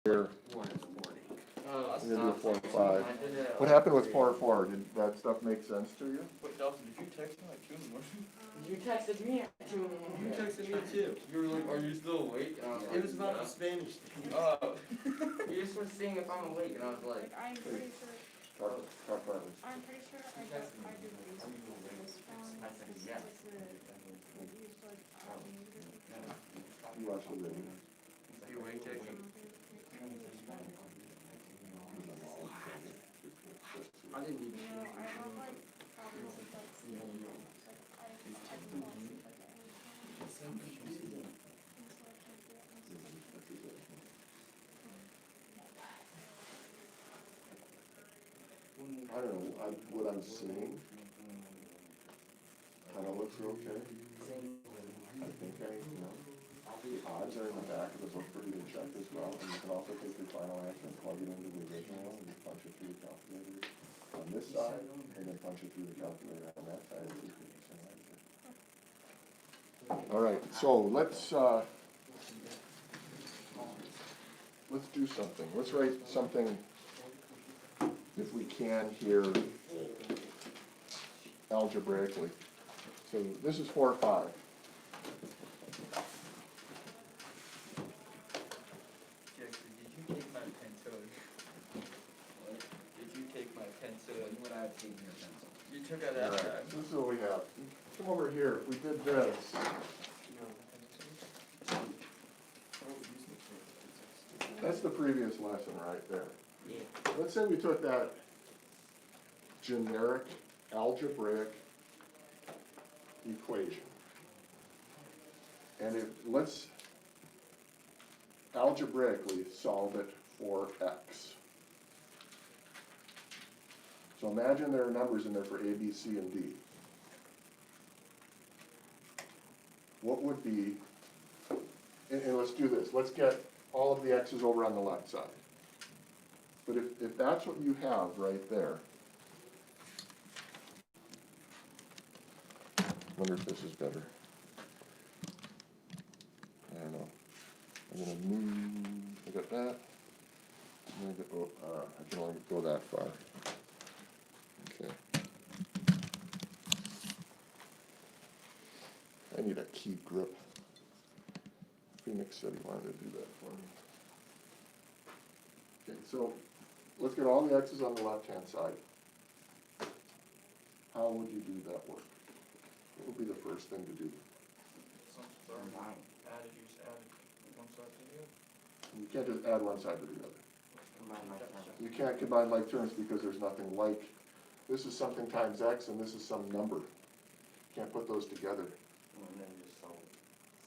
here. One in the morning. I'm gonna do a 4 and 5. What happened with 4 and 4? Did that stuff make sense to you? Wait, Dawson, did you text me like 2 in the morning? You texted me at 2 in the morning. You texted me too. You were like, are you still awake? And I was like, It was about the Spanish thing. Oh. You just were seeing if I'm awake, and I was like, I'm pretty sure. Talk about it. I'm pretty sure I do Facebook this phone. I said yes. You watch the video. You awake, Jacob? I didn't even. You know, I have like problems with like sleeping. Like I can fall asleep like at any time. I don't know, what I'm seeing kind of looks okay. I think the odds are in the back of the book for you to check as well. And you can also take your final answer and plug it into the original and just punch it through the calculator on this side, and then punch it through the calculator on that side. All right, so let's do something. Let's write something, if we can, here algebraically. So this is 4 or 5. Jackson, did you take my pencil? What? Did you take my pencil? What I've taken your pencil. You took out All that right, this is what we have. Come over here. If we did this, that's the previous lesson right there. Yeah. Let's say we took that generic algebraic equation, and let's algebraically solve it for x. So imagine there are numbers in there for a, b, c, and d. What would be, and let's do this, let's get all of the x's over on the left side. But if that's what you have right there, I wonder if this is better. I don't know. I'm going to move, I got that. I'm gonna go, I can only go that far. Okay. I need a key grip. Phoenix said he wanted to do that for me. Okay, so let's get all the x's on the left-hand side. How would you do that work? What would be the first thing to do? Added, you just added one side to the other. You can't just add one side to the other. Combine my terms. You can't combine like terms because there's nothing like. This is something times x and this is some number. Can't put those together. And then just solve it.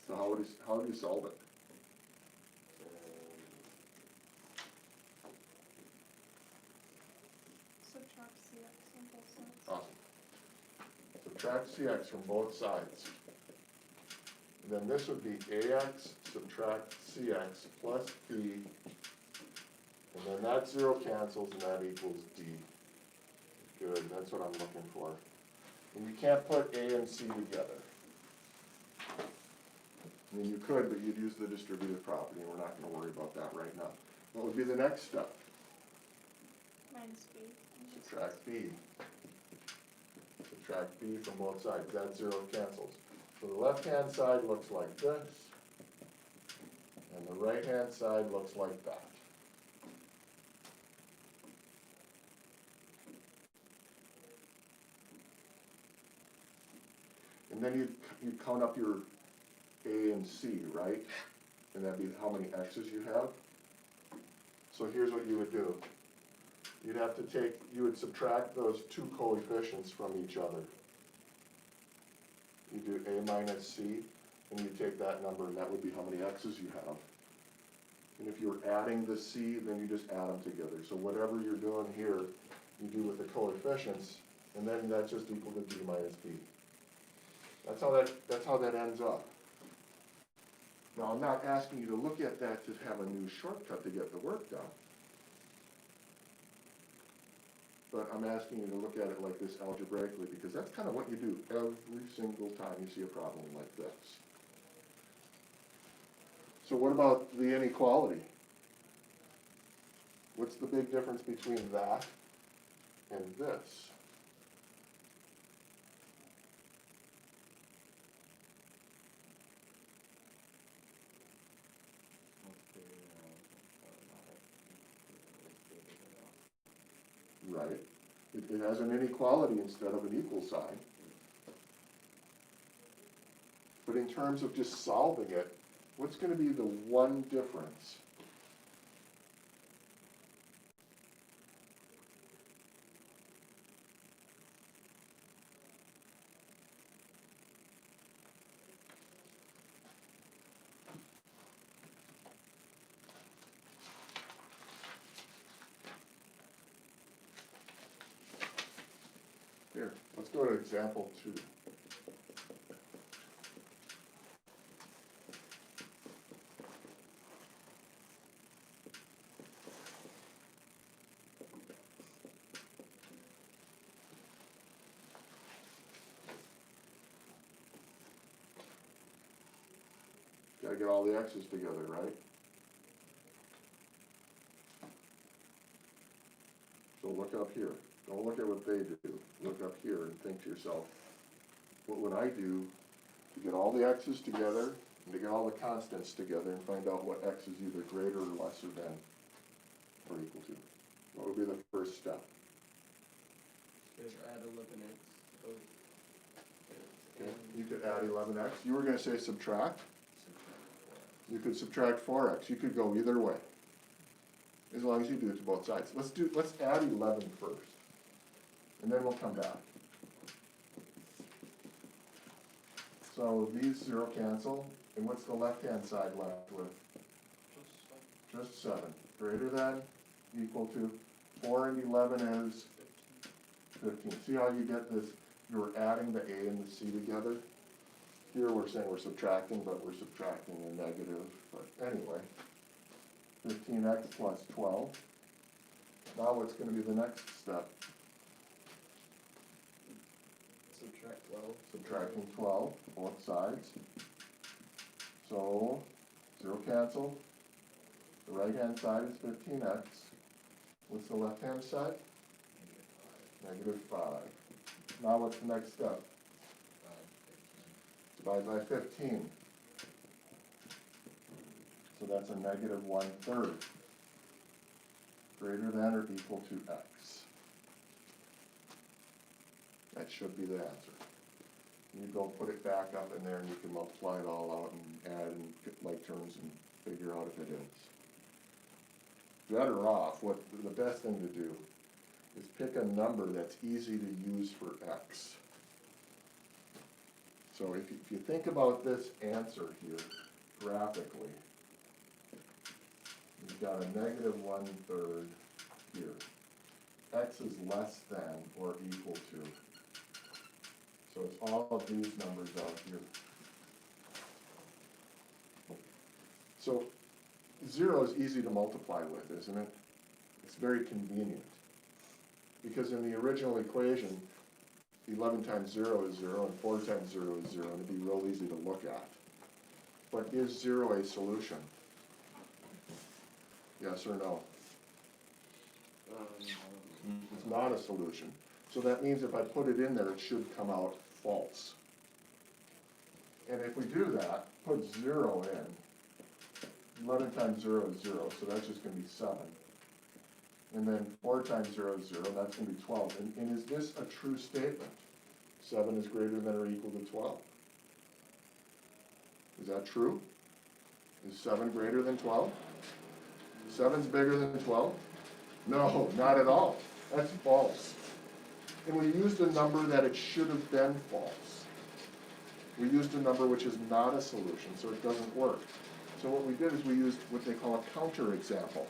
So how do you solve it? Subtract CX on both sides. Awesome. Subtract cx from both sides. Then this would be ax subtract cx plus b, and then that zero cancels and that equals d. Good, that's what I'm looking for. And you can't put a and c together. I mean, you could, but you'd use the distributive property, and we're not going to worry about that right now. What would be the next step? Minus B. Subtract b. Subtract b from both sides. That zero cancels. So the left-hand side looks like this, and the right-hand side looks like that. And then you count up your a and c, right? And that'd be how many x's you have. So here's what you would do. You'd have to take, you would subtract those two coefficients from each other. You do a minus c, and you take that number, and that would be how many x's you have. And if you're adding the c, then you just add them together. So whatever you're doing here, you do with the coefficients, and then that's just equal to b minus b. That's how that ends up. Now, I'm not asking you to look at that to have a new shortcut to get the work done. But I'm asking you to look at it like this algebraically, because that's kind of what you do every single time you see a problem like this. So what about the inequality? What's the big difference between that and this? Right. It has an inequality instead of an equal sign. But in terms of just solving it, what's going to be the one difference? Here, let's go to example 2. Gotta get all the x's together, right? So look up here. Don't look at what they do. Look up here and think to yourself, what would I do to get all the x's together and to get all the constants together and find out what x is either greater or lesser than or equal to? What would be the first step? Just add 11x. Okay, you could add 11x. You were going to say subtract. You could subtract 4x. You could go either way, as long as you do it to both sides. Let's add 11 first, and then we'll come back. So these 0 cancel, and what's the left-hand side left with? Just 7. Greater than, equal to, 4 and 11 is 15. See how you get this? You're adding the a and the c together. Here we're saying we're subtracting, but we're subtracting a negative. But anyway, 15x plus 12. Now what's going to be the next step? Subtract 12. Subtracting 12, both sides. So, 0 cancel. The right-hand side is 15x. What's the left-hand side? Negative 5. Now what's the next step? Divide by 15. So that's a negative 1/3. Greater than or equal to x. That should be the answer. You go put it back up in there and you can multiply it all out and add and get like terms and figure out if it is. Better off, the best thing to do is pick a number that's easy to use for x. So if you think about this answer here graphically, you've got a negative 1/3 here. X is less than or equal to. So it's all of these numbers out here. So 0 is easy to multiply with, isn't it? It's very convenient. Because in the original equation, 11 times 0 is 0, and 4 times 0 is 0, and it'd be real easy to look at. But is 0 a solution? Yes or no? It's not a solution. So that means if I put it in there, it should come out false. And if we do that, put 0 in, 11 times 0 is 0, so that's just going to be 7. And then 4 times 0 is 0, that's going to be 12. And is this a true statement? 7 is greater than or equal to 12. Is that true? Is 7 greater than 12? 7's bigger than 12? No, not at all. That's false. And we used a number that it should have been false. We used a number which is not a solution, so it doesn't work. So what we did is we used what they call a counterexample.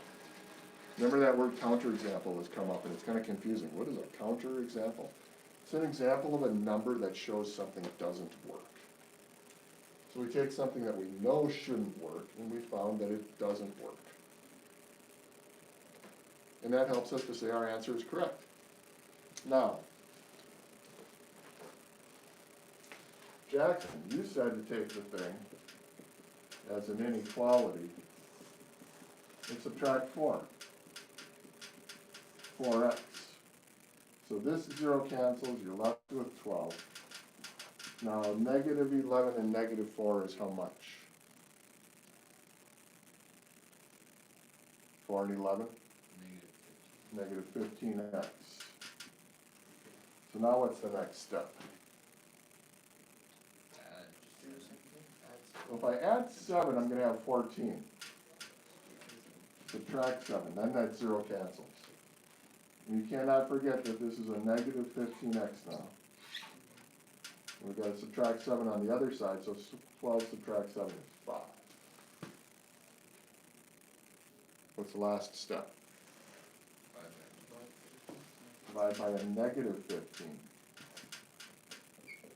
Remember that word counterexample has come up, and it's kind of confusing. What is a counterexample? It's an example of a number that shows something doesn't work. So we take something that we know shouldn't work, and we found that it doesn't work. And that helps us to say our answer is correct. Now, Jackson, you said to take the thing as an inequality and subtract 4. 4x. So this 0 cancels, you're left with 12. Now, negative 11 and negative 4 is how much? 4 and 11? Negative 15x. So now what's the next step? So if I add 7, I'm going to have 14. Subtract 7, then that 0 cancels. And you cannot forget that this is a negative 15x now. We've got to subtract 7 on the other side, so 12 subtract 7 is 5. What's the last step? Divide by a negative 15.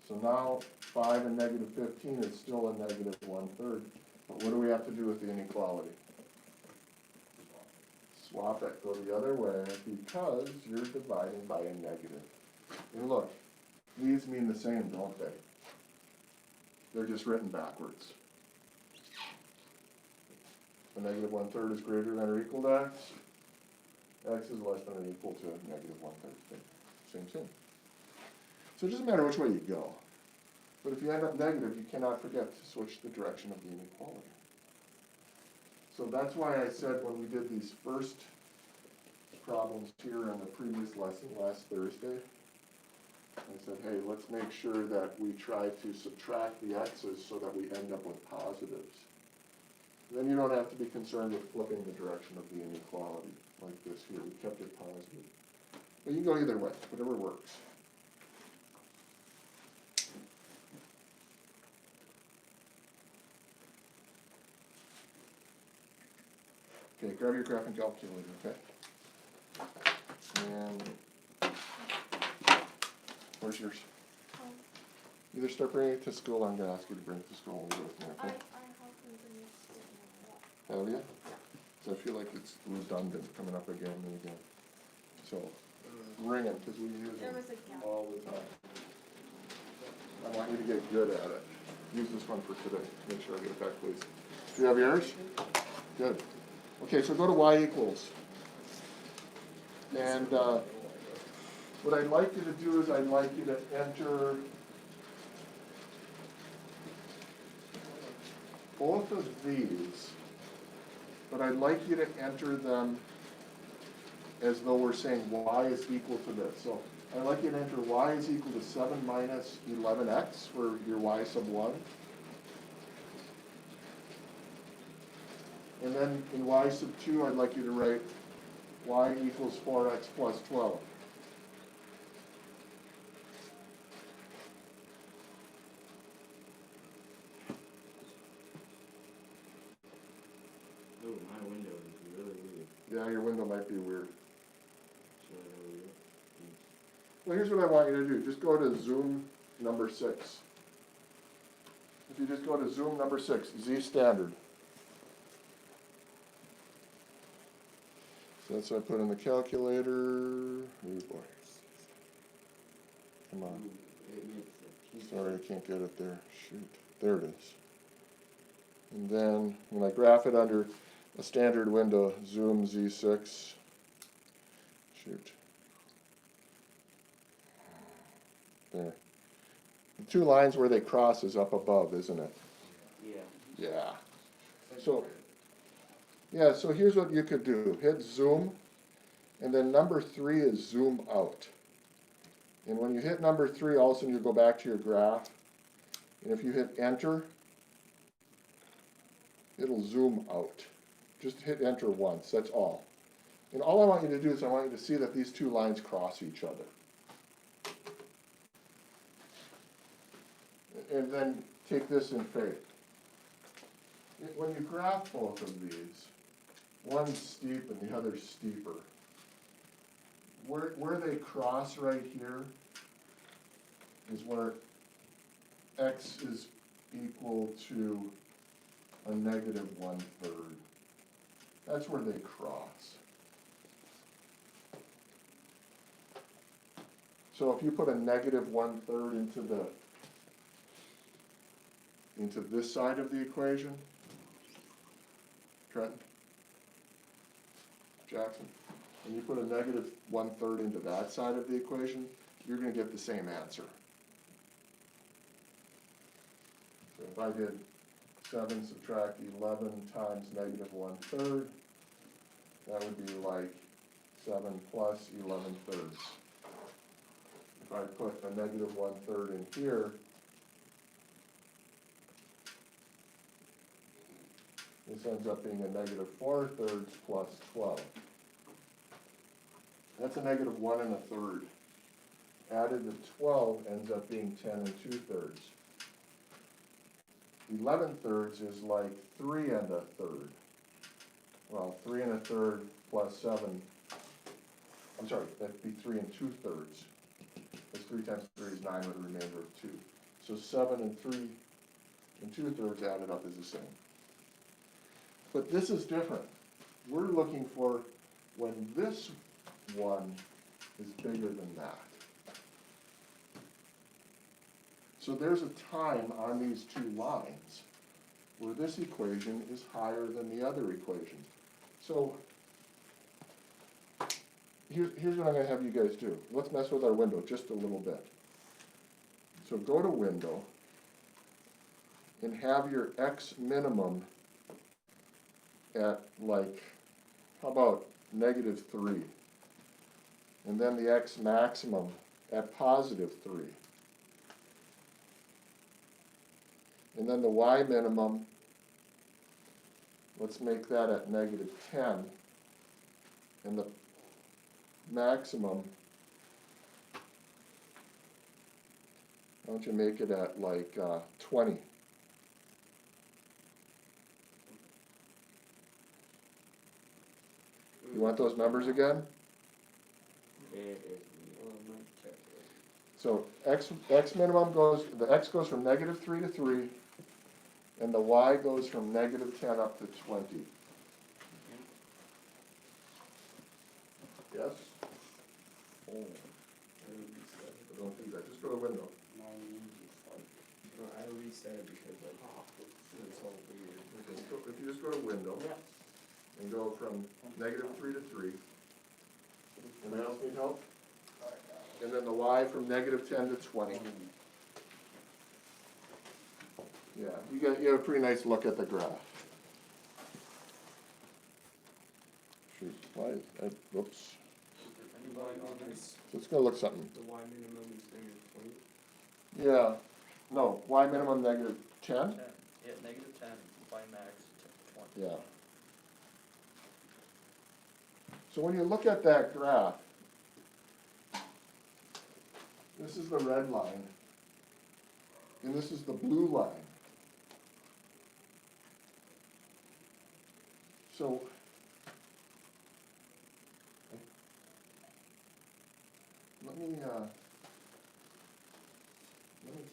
So now 5 and negative 15 is still a negative 1/3. But what do we have to do with the inequality? Swap it, go the other way, because you're dividing by a negative. And look, these mean the same, don't they? They're just written backwards. A negative 1/3 is greater than or equal to x. X is less than or equal to negative 1/3. Same thing. So it doesn't matter which way you go. But if you end up negative, you cannot forget to switch the direction of the inequality. So that's why I said when we did these first problems here in the previous lesson last Thursday, I said, hey, let's make sure that we try to subtract the x's so that we end up with positives. Then you don't have to be concerned with flipping the direction of the inequality like this here. We kept it positive. But you can go either way, whatever works. Okay, grab your graphing calculator, okay? And where's yours? Either start bringing it to school, I'm going to ask you to bring it to school and leave it with me, I okay? have been bringing it to school. Have you? So I feel like it's redundant coming up again and again. So ring them because we use There them was a gap. all the time. I want you to get good at it. Use this one for today. Make sure I get it back, please. Do you have yours? Good. Okay, so go to y equals. And what I'd like you to do is I'd like you to enter both of these, but I'd like you to enter them as though we're saying y is equal to this. So I'd like you to enter y is equal to 7 minus 11x for your y sub 1. And then in y sub 2, I'd like you to write y equals 4x plus 12. Oh, my window is really weird. Yeah, your window might be weird. Should I go weird? Well, here's what I want you to do. Just go to Zoom number 6. If you just go to Zoom number 6, Z standard. So that's what I put in the calculator. Oh boy. Come on. Ooh, it makes a piece Sorry, I can't get it there. Shoot. There it is. And then when I graph it under a standard window, Zoom Z6. Shoot. There. The two lines where they cross is up above, isn't it? Yeah. Yeah. So, yeah, so here's what you could do. Hit zoom, and then number 3 is zoom out. And when you hit number 3, all of a sudden you go back to your graph. And if you hit enter, it'll zoom out. Just hit enter once, that's all. And all I want you to do is I want you to see that these two lines cross each other. And then take this in faith. When you graph both of these, one's steep and the other's steeper. Where they cross right here is where x is equal to a negative 1/3. That's where they cross. So if you put a negative 1/3 into this side of the equation, Trenton, Jackson, and you put a negative 1/3 into that side of the equation, you're gonna get the same answer. So if I did 7 subtract 11 times negative 1/3, that would be like 7 plus 11/3. If I put a negative 1/3 in here, this ends up being a negative 4/3 plus 12. That's a negative 1 1/3. Added to 12 ends up being 10 2/3. 11/3 is like 3 1/3. Well, 3 1/3 plus 7, I'm sorry, that'd be 3 2/3. Because 3 times 3 is 9 with a remainder of 2. So 7 and 3 2/3 added up is the same. But this is different. We're looking for when this one is bigger than that. So there's a time on these two lines where this equation is higher than the other equation. So here's what I'm gonna have you guys do. Let's mess with our window just a little bit. So go to window and have your x minimum at like, how about negative 3? And then the x maximum at positive 3. And then the y minimum, let's make that at negative 10. And the maximum, why don't you make it at like 20? You want those numbers again? So x minimum goes, the x goes from negative 3 to 3, and the y goes from negative 10 up to 20. Yes? Oh. Don't do that, just go to window. I reset it because it's all weird. If you just go to window and go from negative 3 to 3. Anybody else need help? And then the y from negative 10 to 20. Yeah, you have a pretty nice look at the graph. Shoot, why, whoops. So it's gonna look something. The y minimum is negative 20? Yeah, no, y minimum negative 10? 10, yeah, negative 10, y max 20. Yeah. So when you look at that graph, this is the red line, and this is the blue line. So let me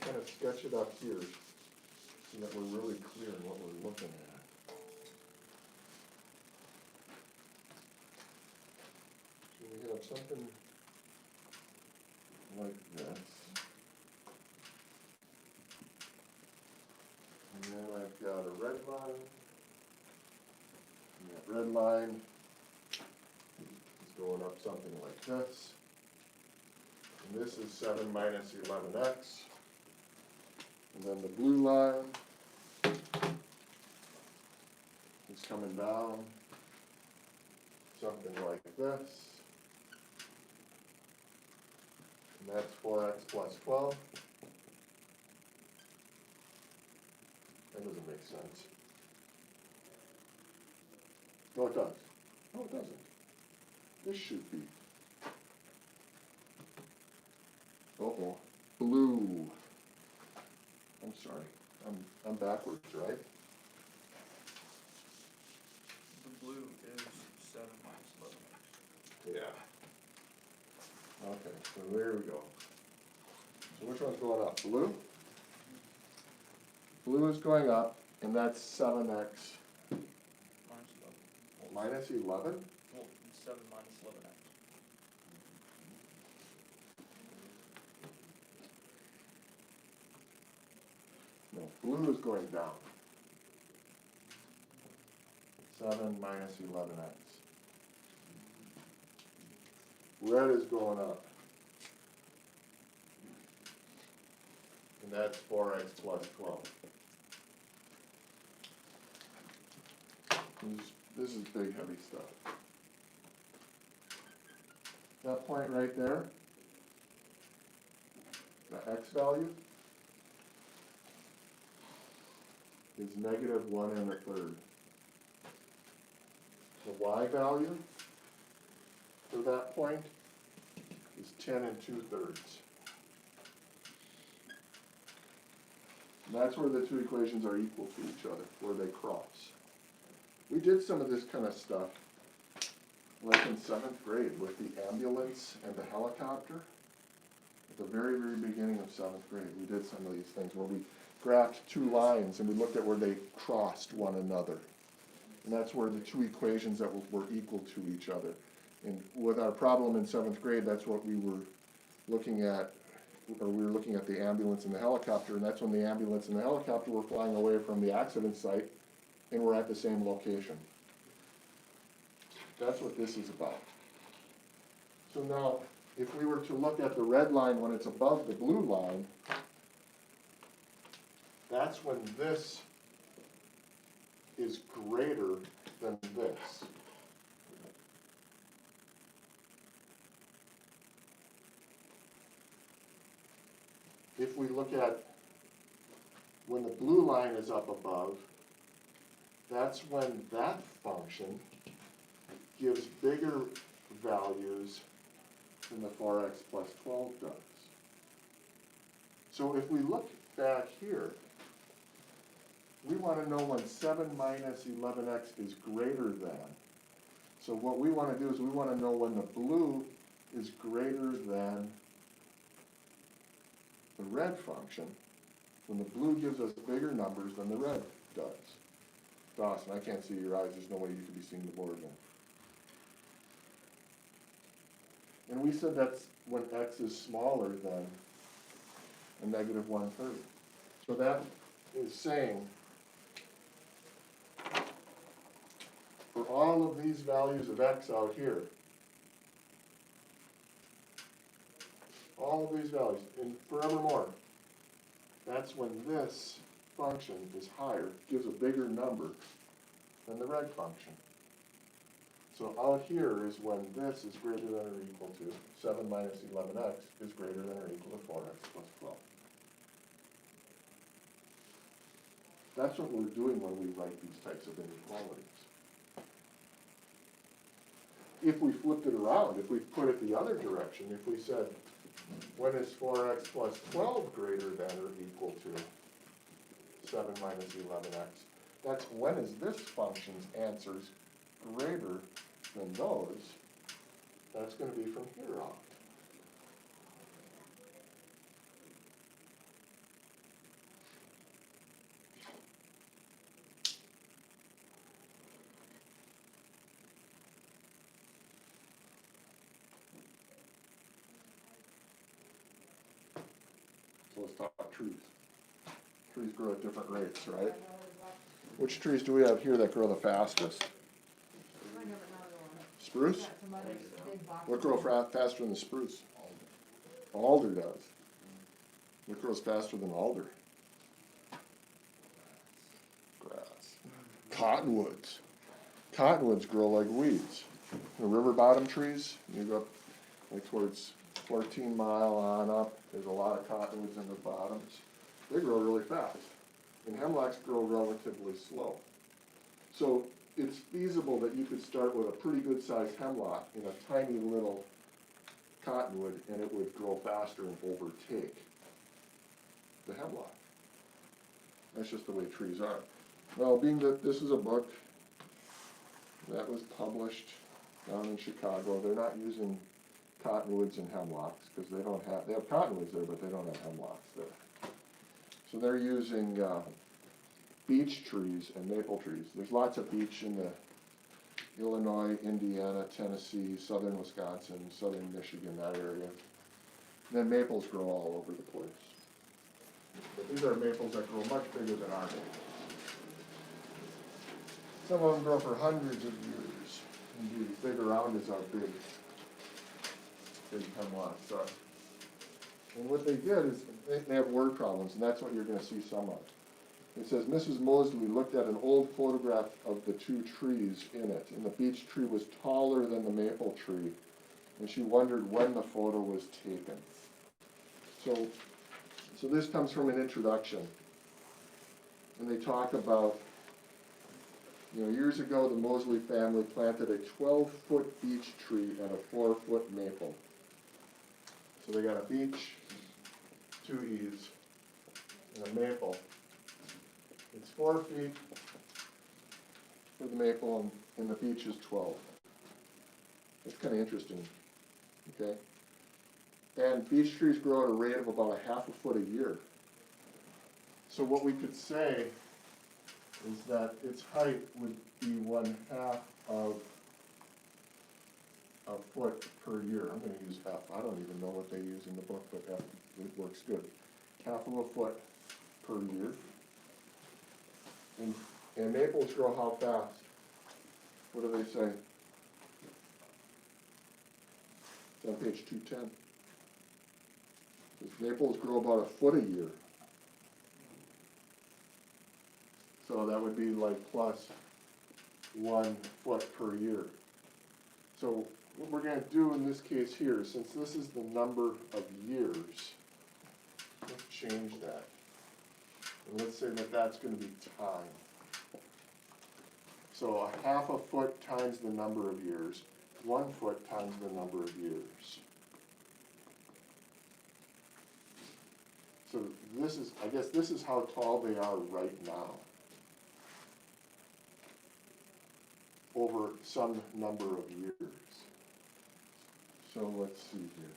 kind of sketch it up here so that we're really clear in what we're looking at. So we have something like this. And then I've got a red line. And that red line is going up something like this. And this is 7 minus 11x. And then the blue line is coming down something like this. And that's 4x plus 12. That doesn't make sense. No, it does. No, it doesn't. This should be. Uh-oh. Blue. I'm sorry. I'm backwards, right? The blue is 7 minus 11x. Yeah. Okay, so there we go. So which one's going up? Blue? Blue is going up, and that's 7x Minus 11. minus 11? Well, 7 minus 11x. No, blue is going down. 7 minus 11x. red is going up. And that's 4x plus 12. This is big, heavy stuff. That point right there, the x value, is negative 1 1/3. The y value for that point is 10 2/3. And that's where the two equations are equal to each other, where they cross. We did some of this kind of stuff, like in 7th grade, with the ambulance and the helicopter. At the very, very beginning of 7th grade, we did some of these things where we graphed two lines and we looked at where they crossed one another. And that's where the two equations that were equal to each other. And with our problem in 7th grade, that's what we were looking at, or we were looking at the ambulance and the helicopter, and that's when the ambulance and the helicopter were flying away from the accident site and we're at the same location. That's what this is about. So now, if we were to look at the red line when it's above the blue line, that's when this is greater than this. If we look at when the blue line is up above, that's when that function gives bigger values than the 4x plus 12 does. So if we look back here, we want to know when 7 minus 11x is greater than. So what we want to do is we want to know when the blue is greater than the red function, when the blue gives us bigger numbers than the red does. Dawson, I can't see your eyes, there's no way you could be seeing the board then. And we said that's when x is smaller than a negative 1/3. So that is saying for all of these values of x out here, all of these values, and forevermore, that's when this function is higher, gives a bigger number than the red function. So out here is when this is greater than or equal to 7 minus 11x is greater than or equal to 4x plus 12. That's what we're doing when we write these types of inequalities. If we flipped it around, if we put it the other direction, if we said, when is 4x plus 12 greater than or equal to 7 minus 11x, that's when is this function's answers greater than those, that's going to be from here out. So let's talk about trees. Trees grow at different rates, right? Which trees do we have here that grow the fastest? Spruce? What grows faster than the spruce? Alder does. What grows faster than alder? Grass. Cottonwoods. Cottonwoods grow like weeds. The river bottom trees, you go up like towards 14 Mile on up, there's a lot of cottonwoods in the bottoms. They grow really fast. And hemlocks grow relatively slow. So it's feasible that you could start with a pretty good sized hemlock in a tiny little cottonwood and it would grow faster and overtake the hemlock. That's just the way trees are. Well, being that this is a book that was published down in Chicago, they're not using cottonwoods and hemlocks because they have cottonwoods there, but they don't have hemlocks there. So they're using beech trees and maple trees. There's lots of beech in the Illinois, Indiana, Tennessee, southern Wisconsin, southern Michigan, that area. And then maples grow all over the place. But these are maples that grow much bigger than our maples. Some of them grow for hundreds of years. Indeed, big around is our big big time loss, sorry. And what they did is, they have word problems, and that's what you're gonna see some of. It says, Mrs. Mosley looked at an old photograph of the two trees in it, and the beech tree was taller than the maple tree, and she wondered when the photo was taken. So this comes from an introduction, and they talk about, years ago, the Mosley family planted a 12-foot beech tree and a 4-foot maple. So they got a beech, 2 eaves, and a maple. It's 4 feet for the maple, and the beech is 12. That's kind of interesting, okay? And beech trees grow at a rate of about a half a foot a year. So what we could say is that its height would be 1/2 of a foot per year. I'm gonna use half. I don't even know what they use in the book, but it works good. Half of a foot per year. And maples grow how fast? What do they say? It's on page 210. Maples grow about a foot a year. So that would be like plus 1 foot per year. So what we're gonna do in this case here, since this is the number of years, let's change that. And let's say that that's gonna be time. So a half a foot times the number of years, 1 foot times the number of years. So this is, I guess this is how tall they are right now, over some number of years. So let's see here.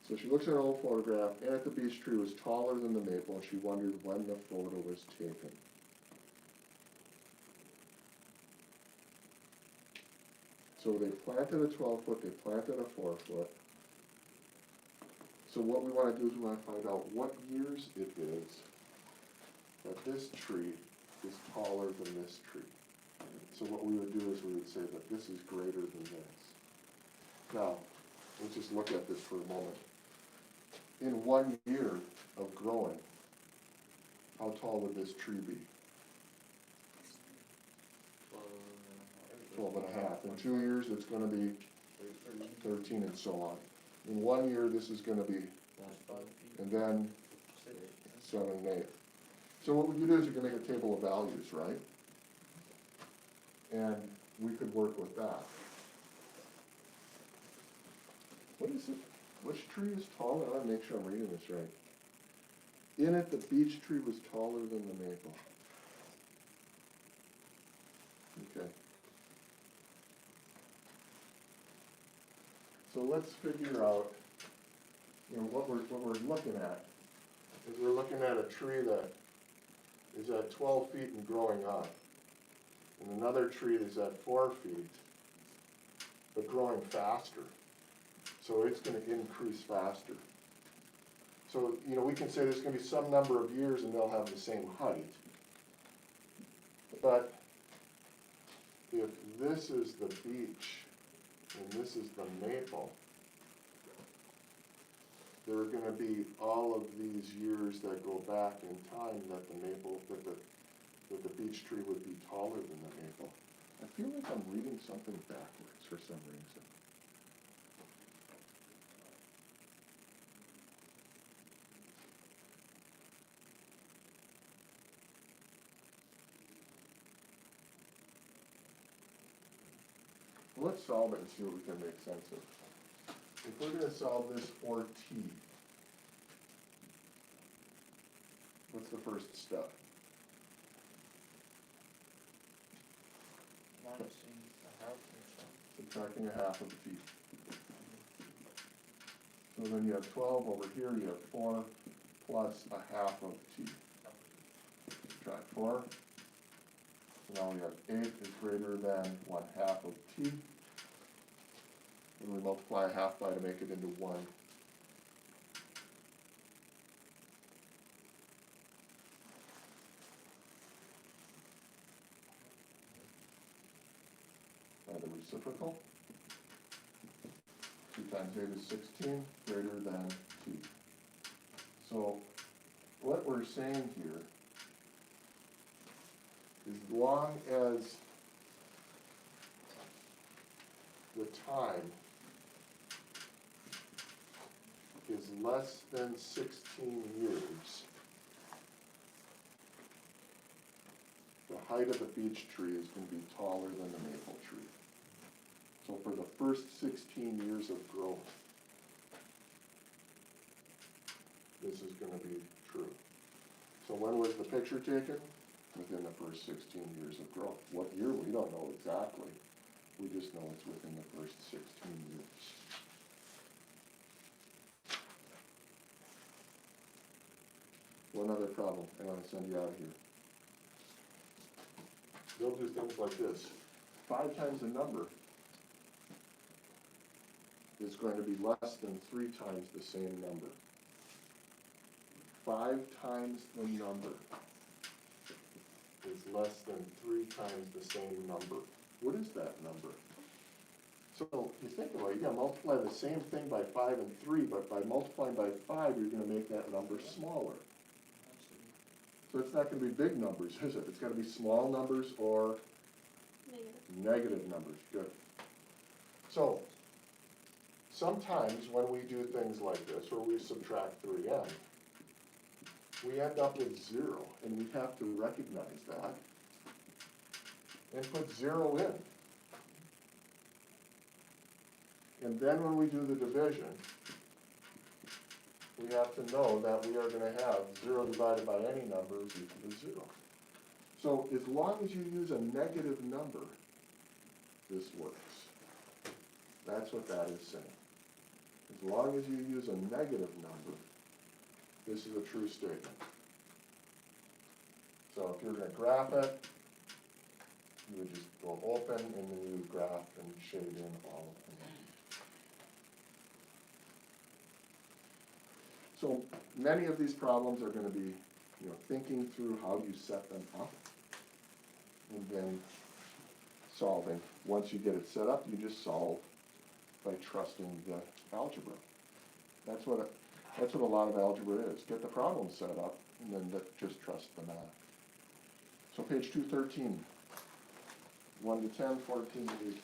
So she looks at an old photograph, and at the beech tree was taller than the maple, and she wondered when the photo was taken. So they planted a 12-foot, they planted a 4-foot. So what we want to do is we want to find out what years it is that this tree is taller than this tree. So what we would do is we would say that this is greater than this. Now, let's just look at this for a moment. In 1 year of growing, how tall would this tree be? 12 and a half. In 2 years, it's going to be 13 and so on. In 1 year, this is going to be, and then 7 and 8. So what you do is you can make a table of values, right? And we could work with that. What is it? Which tree is taller? I want to make sure I'm reading this right. In it, the beech tree was taller than the maple. Okay. So let's figure out, what we're looking at is we're looking at a tree that is at 12 feet and growing up, and another tree that's at 4 feet, but growing faster. So it's going to increase faster. So, we can say there's going to be some number of years and they'll have the same height. But if this is the beech and this is the maple, there are going to be all of these years that go back in time that the beech tree would be taller than the maple. I feel like I'm reading something backwards for some reason. Let's solve it and see what we can make sense of. If we're going to solve this for t, what's the first step? Minusing a half and Subtracting a half of t. So then you have 12 over here, you have 4 plus a half of t. Subtract 4. So now we have 8 is greater than 1/2 of t. And we multiply a half by to make it into 1. By the reciprocal. 2 times 8 is 16, greater than t. So what we're saying here is as long as the time is less than 16 years, the height of the beech tree is going to be taller than the maple tree. So for the first 16 years of growth, this is going to be true. So when was the picture taken? Within the first 16 years of growth. What year? We don't know exactly. We just know it's within the first 16 years. One other problem, and I'll send you out of here. They'll do things like this. 5 times a number is going to be less than 3 times the same number. 5 times the number is less than 3 times the same number. What is that number? So you think about it, you're going to multiply the same thing by 5 and 3, but by multiplying by 5, you're going to make that number smaller. So it's not going to be big numbers, is it? It's got to be small numbers or negative numbers. Good. So sometimes when we do things like this, or we subtract 3n, we end up with 0, and we have to recognize that and put 0 in. And then when we do the division, we have to know that we are going to have 0 divided by any number is equal to 0. So as long as you use a negative number, this works. That's what that is saying. As long as you use a negative number, this is a true statement. So if you're going to graph it, you would just go open and then you would graph and shade in all of them. So many of these problems are going to be, thinking through how you set them up and then solving. Once you get it set up, you just solve by trusting the algebra. That's what a lot of algebra is. Get the problem set up and then just trust the math. So page 213, 1 to 10, 14 to 18.